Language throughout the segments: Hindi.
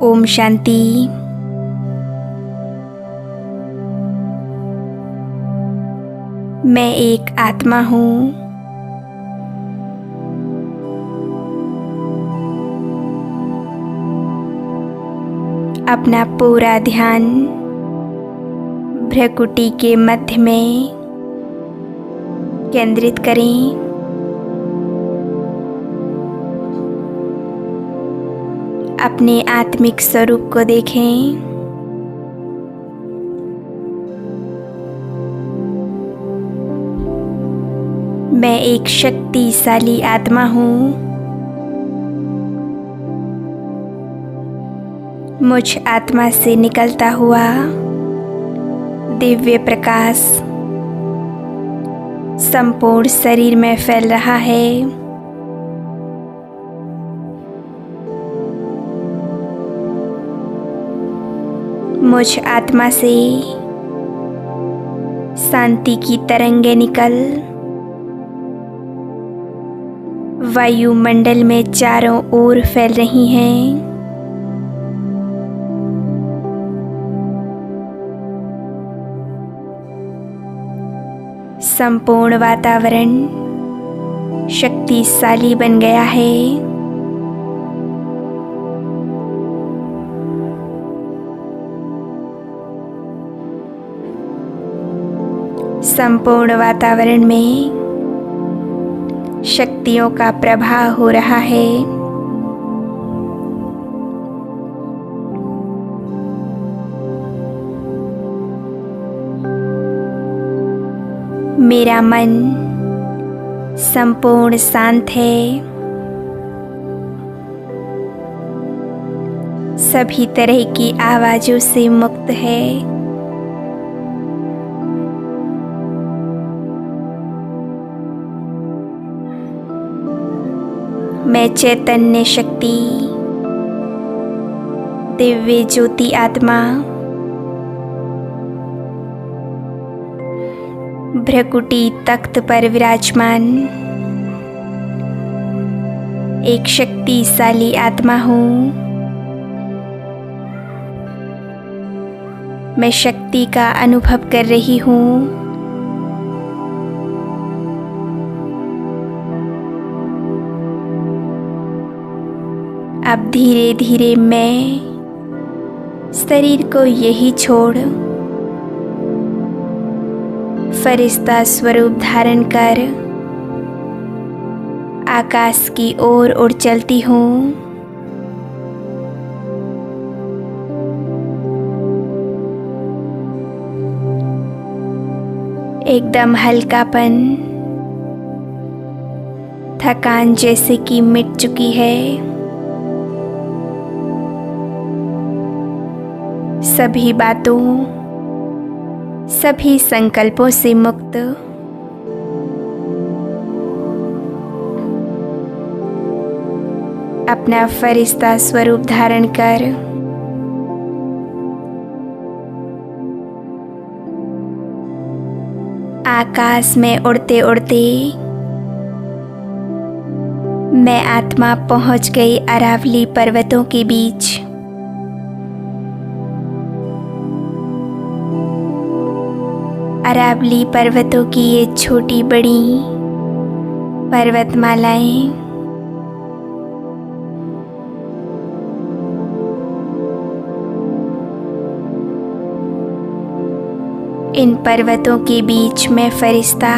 ओम शांति। मैं एक आत्मा हूँ। अपना पूरा ध्यान भ्रकुटी के मध्य में केंद्रित करें। अपने आत्मिक स्वरूप को देखें। मैं एक शक्तिशाली आत्मा हूँ। मुझ आत्मा से निकलता हुआ दिव्य प्रकाश संपूर्ण शरीर में फैल रहा है। मुझ आत्मा से शांति की तरंगें निकल वायुमंडल में चारों ओर फैल रही हैं। संपूर्ण वातावरण शक्तिशाली बन गया है। संपूर्ण वातावरण में शक्तियों का प्रभाव हो रहा है। मेरा मन संपूर्ण शांत है। सभी तरह की आवाजों से मुक्त है। मैं चैतन्य शक्ति दिव्य ज्योति आत्मा भ्रकुटी तख्त पर विराजमान एक शक्तिशाली आत्मा हूँ। मैं शक्ति का अनुभव कर रही हूँ। अब धीरे धीरे मैं शरीर को यही छोड़ फरिश्ता स्वरूप धारण कर आकाश की ओर उड़ चलती हूँ। एकदम हल्कापन, थकान जैसे कि मिट चुकी है। सभी बातों, सभी संकल्पों से मुक्त। अपना फरिश्ता स्वरूप धारण कर आकाश में उड़ते उड़ते मैं आत्मा पहुंच गई अरावली पर्वतों के बीच। अरावली पर्वतों की ये छोटी बड़ी पर्वतमालाएं इन पर्वतों के बीच मैं फरिश्ता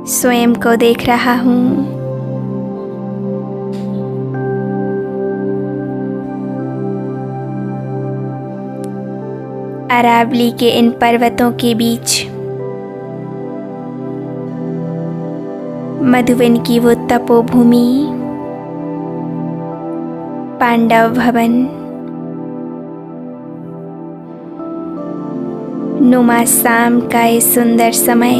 स्वयं को देख रहा हूँ। अरावली के इन पर्वतों के बीच मधुवन की वो तपोभूमि, पांडव भवन नुमा शाम का ये सुंदर समय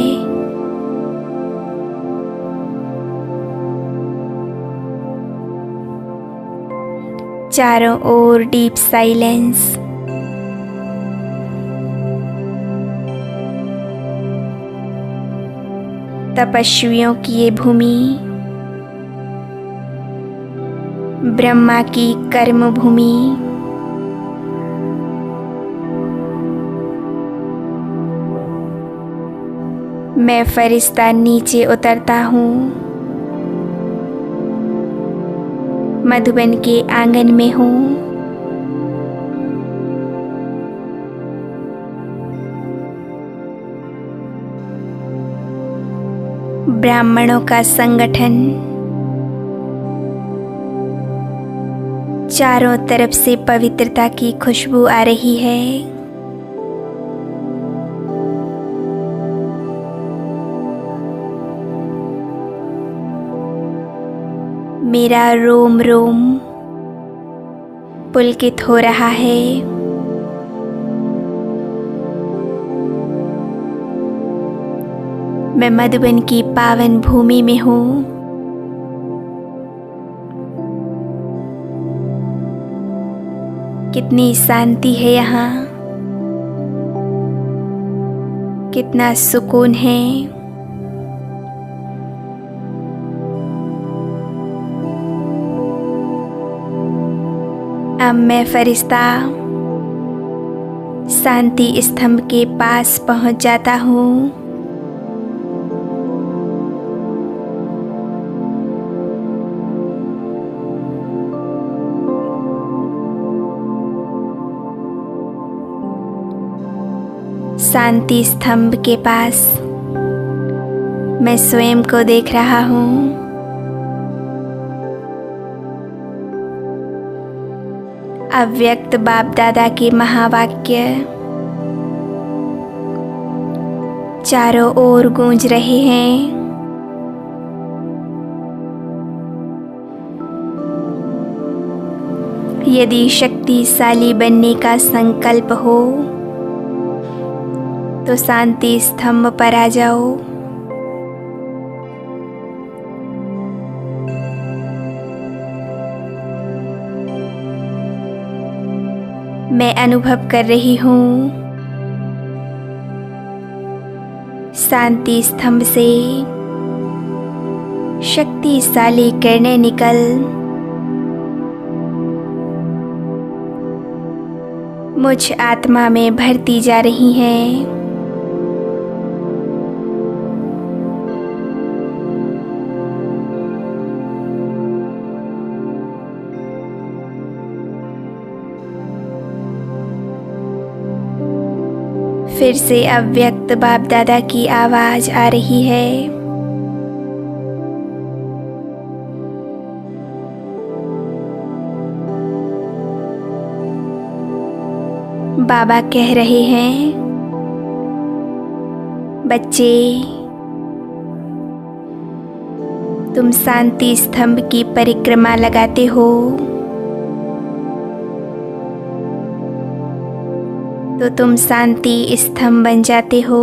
चारों ओर डीप साइलेंस। तपस्वियों की ये भूमि ब्रह्मा की कर्म भूमि, मैं फरिश्ता नीचे उतरता हूँ। मधुबन के आंगन में हूँ। ब्राह्मणों का संगठन, चारों तरफ से पवित्रता की खुशबू आ रही है। मेरा रोम रोम पुलकित हो रहा है। मैं मधुबन की पावन भूमि में हूँ। कितनी शांति है यहाँ, कितना सुकून है। अब मैं फरिश्ता शांति स्तंभ के पास पहुँच जाता हूँ। शांति स्तंभ के पास मैं स्वयं को देख रहा हूँ। अव्यक्त बाप दादा के महावाक्य चारों ओर गूंज रहे हैं। यदि शक्तिशाली बनने का संकल्प हो तो शांति स्तंभ पर आ जाओ। मैं अनुभव कर रही हूँ शांति स्तंभ से शक्तिशाली किरणें निकल मुझ आत्मा में भरती जा रही हैं। फिर से अव्यक्त बाप दादा की आवाज आ रही है। बाबा कह रहे हैं, बच्चे तुम शांति स्तंभ की परिक्रमा लगाते हो तो तुम शांति स्तंभ बन जाते हो।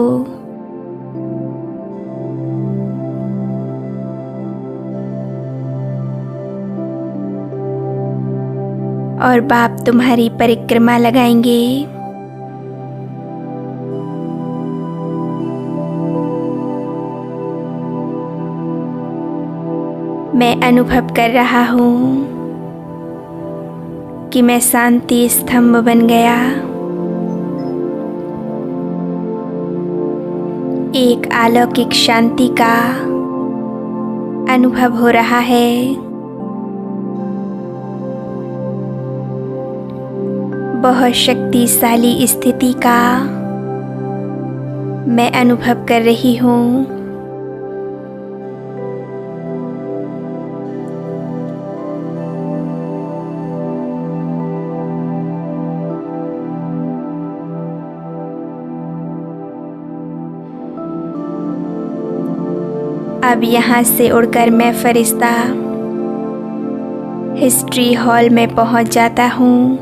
और बाप तुम्हारी परिक्रमा लगाएंगे। मैं अनुभव कर रहा हूँ कि मैं शांति स्तंभ बन गया। एक अलौकिक शांति का अनुभव हो रहा है। बहुत शक्तिशाली स्थिति का मैं अनुभव कर रही हूँ। अब यहाँ से उड़कर मैं फरिश्ता हिस्ट्री हॉल में पहुँच जाता हूँ।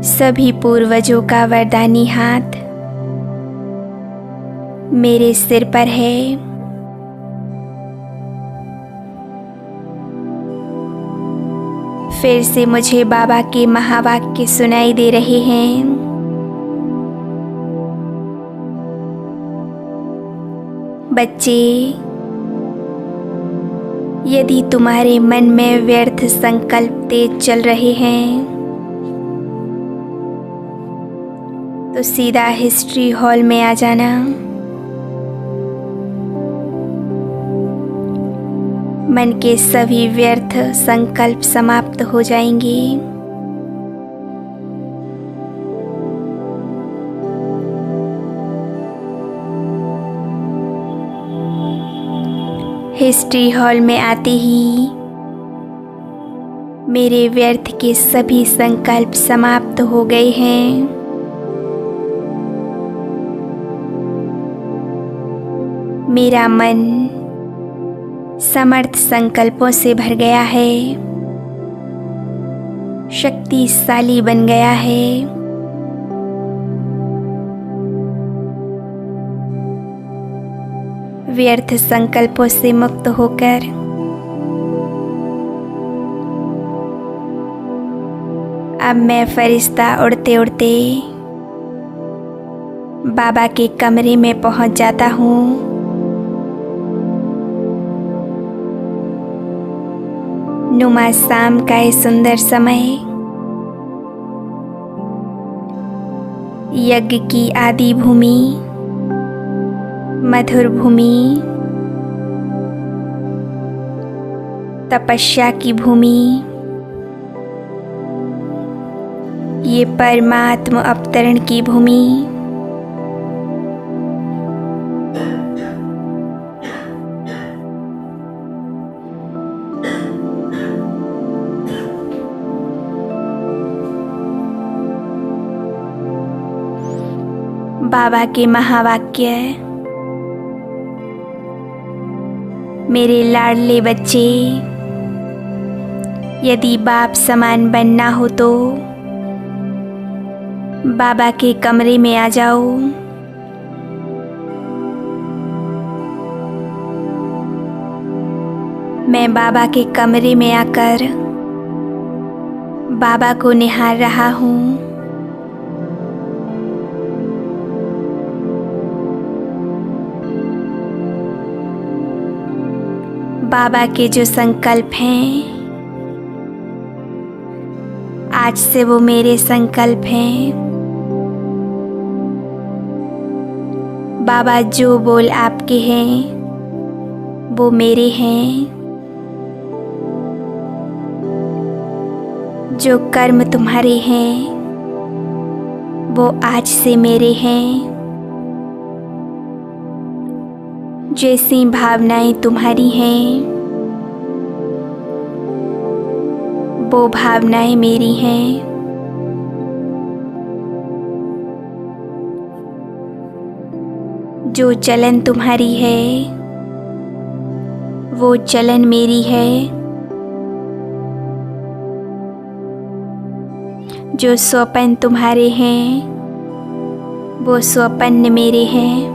सभी पूर्वजों का वरदानी हाथ मेरे सिर पर है। फिर से मुझे बाबा के महावाक्य सुनाई दे रहे हैं। बच्चे यदि तुम्हारे मन में व्यर्थ संकल्प तेज चल रहे हैं तो सीधा हिस्ट्री हॉल में आ जाना। मन के सभी व्यर्थ संकल्प समाप्त हो जाएंगे। हिस्ट्री हॉल में आते ही मेरे व्यर्थ के सभी संकल्प समाप्त हो गए हैं। मेरा मन समर्थ संकल्पों से भर गया है, शक्तिशाली बन गया है। व्यर्थ संकल्पों से मुक्त होकर अब मैं फरिश्ता उड़ते उड़ते बाबा के कमरे में पहुंच जाता हूँ। नुमा शाम का ये सुंदर समय यज्ञ की आदि भूमि, मधुर भूमि, तपस्या की भूमि, ये परमात्म अवतरण की भूमि, बाबा के महावाक्य। मेरे लाडले बच्चे, यदि बाप समान बनना हो तो बाबा के कमरे में आ जाओ। मैं बाबा के कमरे में आकर बाबा को निहार रहा हूँ। बाबा के जो संकल्प हैं आज से वो मेरे संकल्प हैं। बाबा जो बोल आपके हैं वो मेरे हैं। जो कर्म तुम्हारे हैं वो आज से मेरे हैं। जैसी भावनाएं तुम्हारी हैं वो भावनाएं मेरी हैं। जो चलन तुम्हारी है वो चलन मेरी है। जो स्वप्न तुम्हारे हैं वो स्वप्न मेरे हैं।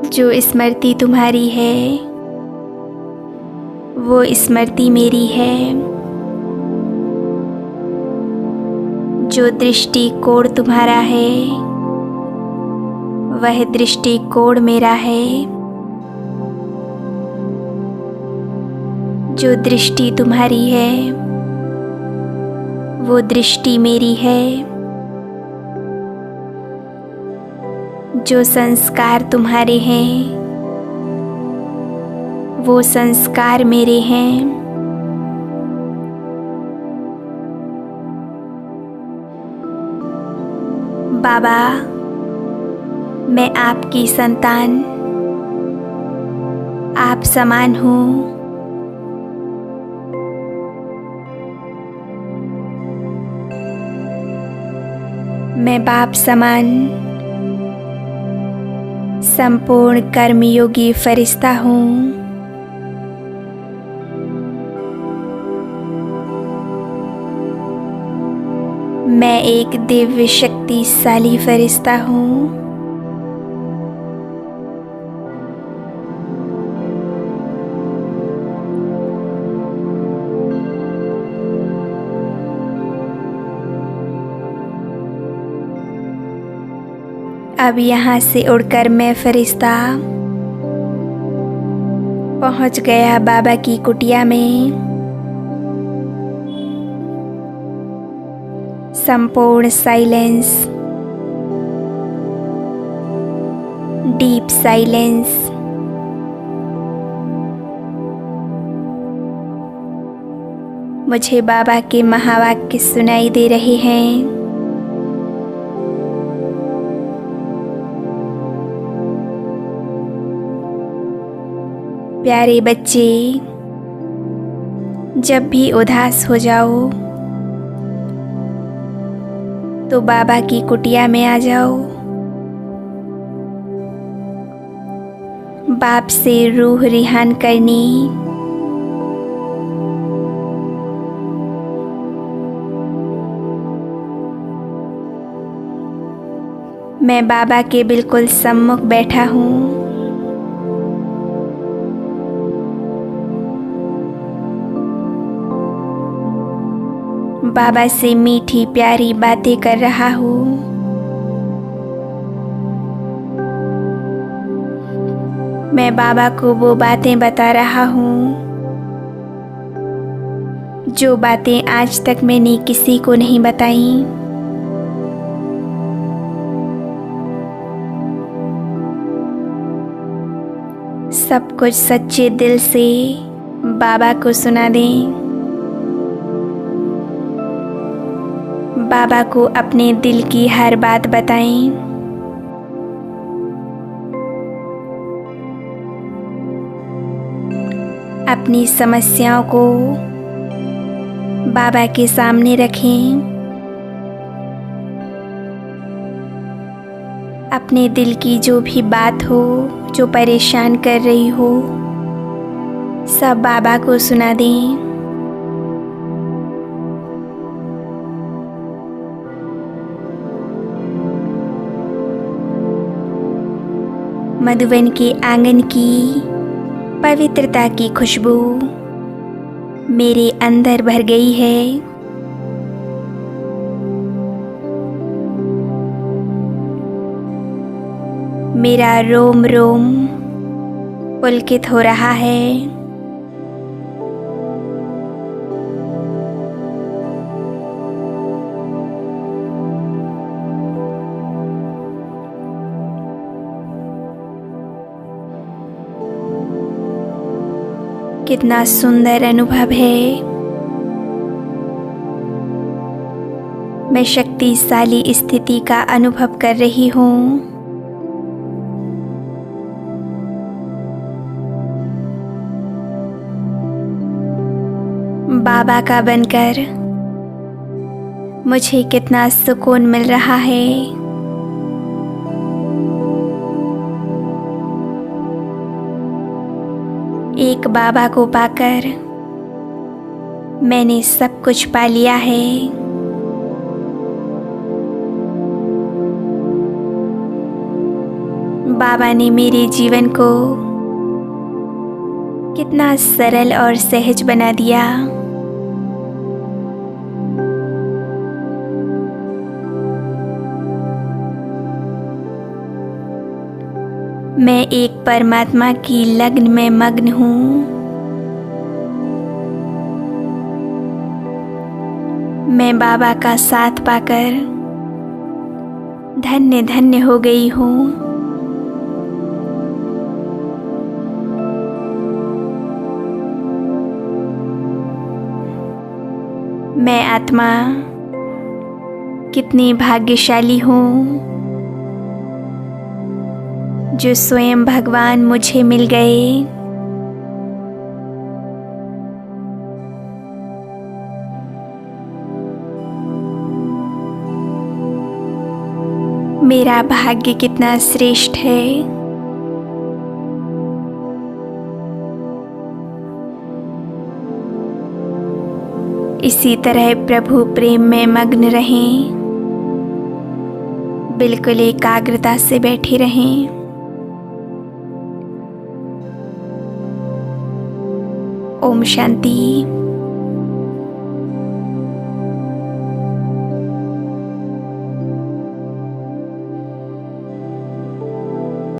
जो स्मृति तुम्हारी है वो स्मृति मेरी है। जो दृष्टिकोण तुम्हारा है वह दृष्टिकोण मेरा है। जो दृष्टि तुम्हारी है वो दृष्टि मेरी है। जो संस्कार तुम्हारे हैं वो संस्कार मेरे हैं। बाबा, मैं आपकी संतान, आप समान हूँ। मैं बाप समान संपूर्ण कर्मयोगी फरिश्ता हूँ। मैं एक दिव्य शक्तिशाली फरिश्ता हूँ। अब यहाँ से उड़कर मैं फरिश्ता पहुंच गया बाबा की कुटिया में। संपूर्ण साइलेंस, डीप साइलेंस। मुझे बाबा के महावाक्य सुनाई दे रहे हैं। प्यारे बच्चे, जब भी उदास हो जाओ तो बाबा की कुटिया में आ जाओ। बाप से रूह रिहान करनी, मैं बाबा के बिल्कुल सम्मुख बैठा हूँ। बाबा से मीठी प्यारी बातें कर रहा हूँ। मैं बाबा को वो बातें बता रहा हूँ जो बातें आज तक मैंने किसी को नहीं बताई। सब कुछ सच्चे दिल से बाबा को सुना दें। बाबा को अपने दिल की हर बात बताएं। अपनी समस्याओं को बाबा के सामने रखें। अपने दिल की जो भी बात हो, जो परेशान कर रही हो, सब बाबा को सुना दें। मधुवन के आंगन की पवित्रता की खुशबू मेरे अंदर भर गई है। मेरा रोम रोम पुलकित हो रहा है। कितना सुंदर अनुभव है। मैं शक्तिशाली स्थिति का अनुभव कर रही हूँ। बाबा का बनकर मुझे कितना सुकून मिल रहा है। एक बाबा को पाकर मैंने सब कुछ पा लिया है। बाबा ने मेरे जीवन को कितना सरल और सहज बना दिया। मैं एक परमात्मा की लगन में मग्न हूँ। मैं बाबा का साथ पाकर धन्य धन्य हो गई हूँ। मैं आत्मा कितनी भाग्यशाली हूँ जो स्वयं भगवान मुझे मिल गए। मेरा भाग्य कितना श्रेष्ठ है। इसी तरह प्रभु प्रेम में मग्न रहें। बिल्कुल एकाग्रता से बैठे रहें। ओम शांति।